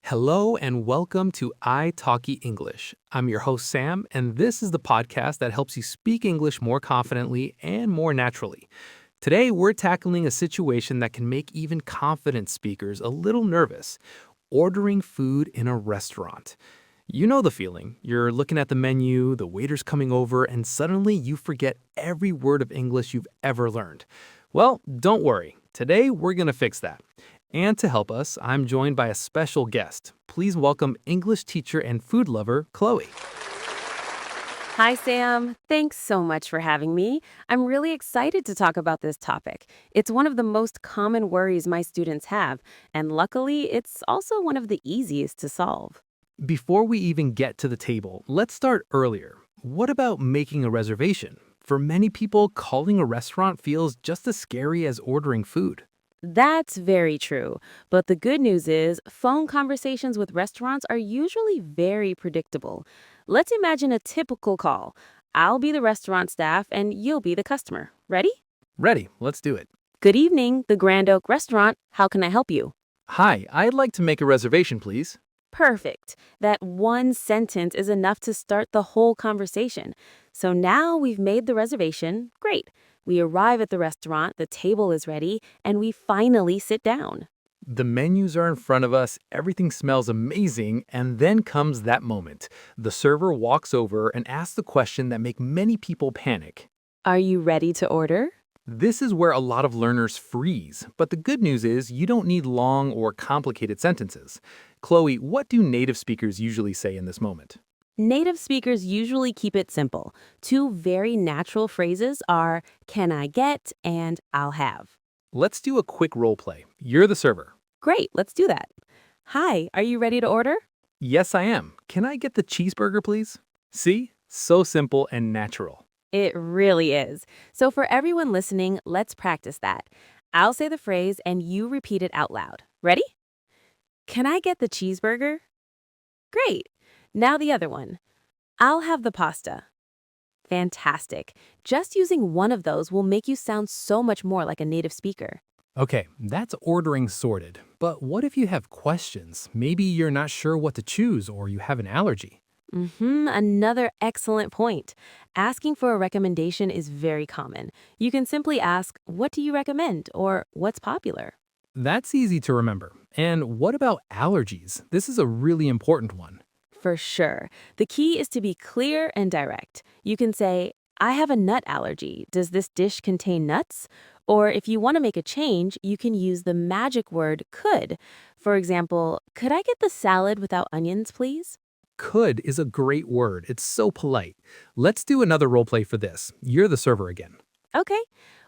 Hello and welcome to iTalki English. I'm your host, Sam, and this is the podcast that helps you speak English more confidently and more naturally. Today, we're tackling a situation that can make even confident speakers a little nervous: ordering food in a restaurant. You know the feeling. You're looking at the menu, the waiter's coming over, and suddenly you forget every word of English you've ever learned. Well, don't worry. Today, we're going to fix that. And to help us, I'm joined by a special guest. Please welcome English teacher and food lover, Chloe. Hi, Sam. Thanks so much for having me. I'm really excited to talk about this topic. It's one of the most common worries my students have, and luckily, it's also one of the easiest to solve. Before we even get to the table, let's start earlier. What about making a reservation? For many people, calling a restaurant feels just as scary as ordering food. That's very true. But the good news is, phone conversations with restaurants are usually very predictable. Let's imagine a typical call. I'll be the restaurant staff and you'll be the customer. Ready? Ready, let's do it. Good evening, the Grand Oak Restaurant. How can I help you? Hi, I'd like to make a reservation, please. Perfect. That one sentence is enough to start the whole conversation. So now we've made the reservation. Great. We arrive at the restaurant, the table is ready, and we finally sit down. The menus are in front of us, everything smells amazing, and then comes that moment. The server walks over and asks the question that makes many people panic. Are you ready to order? This is where a lot of learners freeze, but the good news is you don't need long or complicated sentences. Chloe, what do native speakers usually say in this moment? Native speakers usually keep it simple. Two very natural phrases are can I get and I'll have. Let's do a quick role play. You're the server. Great, let's do that. Hi, are you ready to order? Yes, I am. Can I get the cheeseburger, please? See? So simple and natural. It really is. So for everyone listening, let's practice that. I'll say the phrase and you repeat it out loud. Ready? Can I get the cheeseburger? Great. Now the other one. I'll have the pasta. Fantastic. Just using one of those will make you sound so much more like a native speaker. Okay, that's ordering sorted. But what if you have questions? Maybe you're not sure what to choose or you have an allergy. Another excellent point. Asking for a recommendation is very common. You can simply ask, what do you recommend? Or what's popular? That's easy to remember. And what about allergies? This is a really important one. For sure. The key is to be clear and direct. You can say, I have a nut allergy. Does this dish contain nuts? Or if you want to make a change, you can use the magic word could. For example, could I get the salad without onions, please? Could is a great word. It's so polite. Let's do another role play for this. You're the server again. Okay.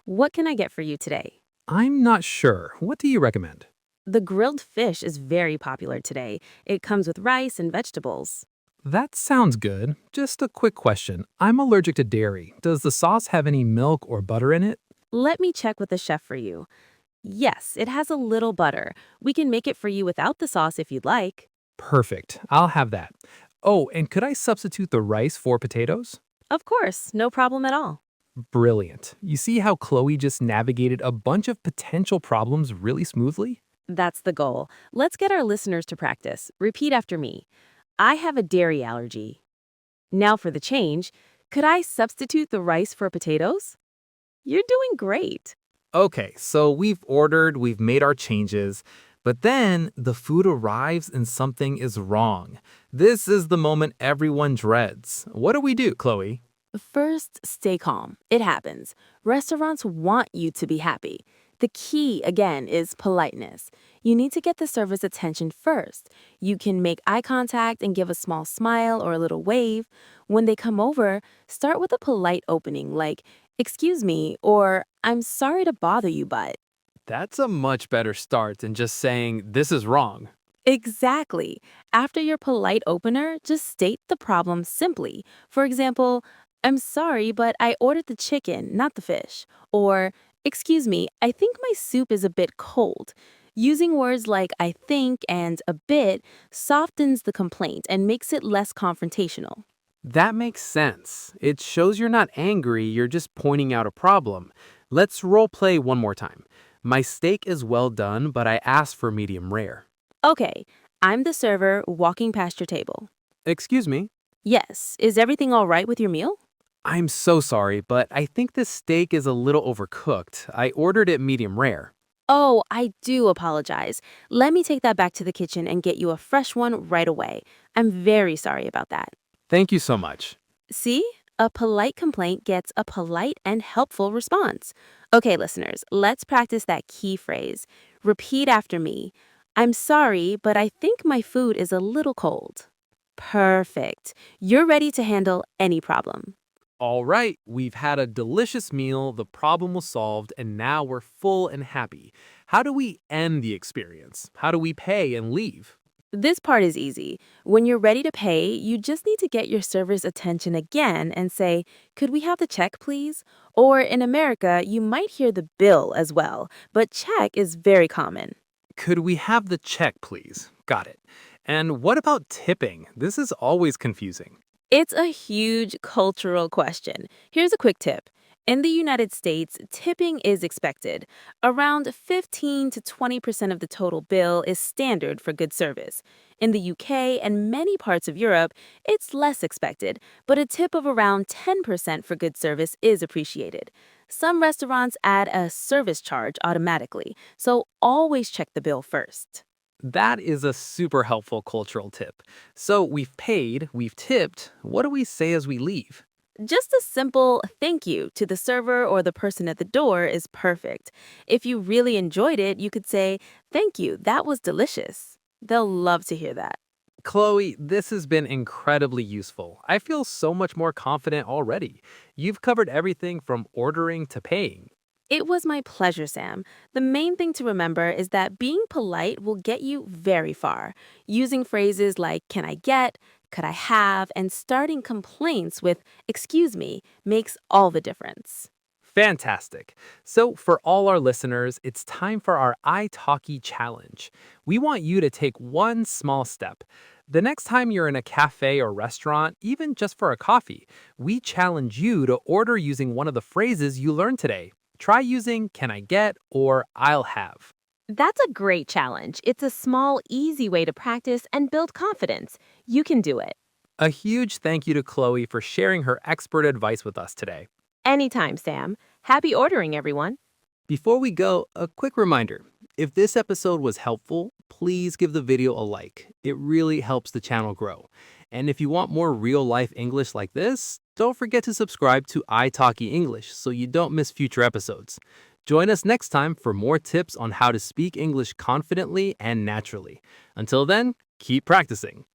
What can I get for you today? I'm not sure. What do you recommend? The grilled fish is very popular today. It comes with rice and vegetables. That sounds good. Just a quick question. I'm allergic to dairy. Does the sauce have any milk or butter in it? Let me check with the chef for you. Yes, it has a little butter. We can make it for you without the sauce if you'd like. Perfect. I'll have that. Oh, and could I substitute the rice for potatoes? Of course, no problem at all. Brilliant. You see how Chloe just navigated a bunch of potential problems really smoothly? That's the goal. Let's get our listeners to practice. Repeat after me. I have a dairy allergy. Now for the change. Could I substitute the rice for potatoes? You're doing great. Okay, so we've ordered, we've made our changes, but then the food arrives and something is wrong. This is the moment everyone dreads. What do we do, Chloe? First, stay calm. It happens. Restaurants want you to be happy. The key, again, is politeness. You need to get the server's attention first. You can make eye contact and give a small smile or a little wave. When they come over, start with a polite opening like, excuse me, or I'm sorry to bother you, but. That's a much better start than just saying, this is wrong. Exactly. After your polite opener, just state the problem simply. For example, I'm sorry, but I ordered the chicken, not the fish. Or, excuse me, I think my soup is a bit cold. Using words like I think and a bit softens the complaint and makes it less confrontational. That makes sense. It shows you're not angry, you're just pointing out a problem. Let's role play one more time. My steak is well done, but I asked for medium rare. Okay, I'm the server walking past your table. Excuse me. Yes, is everything all right with your meal? I'm so sorry, but I think this steak is a little overcooked. I ordered it medium rare. Oh, I do apologize. Let me take that back to the kitchen and get you a fresh one right away. I'm very sorry about that. Thank you so much. See? A polite complaint gets a polite and helpful response. Okay, listeners, let's practice that key phrase. Repeat after me. I'm sorry, but I think my food is a little cold. Perfect. You're ready to handle any problem. All right, we've had a delicious meal, the problem was solved, and now we're full and happy. How do we end the experience? How do we pay and leave? This part is easy. When you're ready to pay, you just need to get your server's attention again and say, "Could we have the check, please?" Or in America, you might hear the bill as well, but check is very common. Could we have the check, please? Got it. And what about tipping? This is always confusing. It's a huge cultural question. Here's a quick tip. In the United States, tipping is expected. Around 15 to 20% of the total bill is standard for good service. In the UK and many parts of Europe, it's less expected, but a tip of around 10% for good service is appreciated. Some restaurants add a service charge automatically, so always check the bill first. That is a super helpful cultural tip. So we've paid, we've tipped. What do we say as we leave? Just a simple thank you to the server or the person at the door is perfect. If you really enjoyed it, you could say, "Thank you, that was delicious." They'll love to hear that. Chloe, this has been incredibly useful. I feel so much more confident already. You've covered everything from ordering to paying. It was my pleasure, Sam. The main thing to remember is that being polite will get you very far. Using phrases like can I get, could I have, and starting complaints with excuse me makes all the difference. Fantastic. So, for all our listeners, it's time for our italki challenge. We want you to take one small step. The next time you're in a cafe or restaurant, even just for a coffee, we challenge you to order using one of the phrases you learned today. Try using can I get or I'll have. That's a great challenge. It's a small, easy way to practice and build confidence. You can do it. A huge thank you to Chloe for sharing her expert advice with us today. Anytime, Sam. Happy ordering, everyone. Before we go, a quick reminder. If this episode was helpful, please give the video a like. It really helps the channel grow. And if you want more real-life English like this, don't forget to subscribe to italki English so you don't miss future episodes. Join us next time for more tips on how to speak English confidently and naturally. Until then, keep practicing.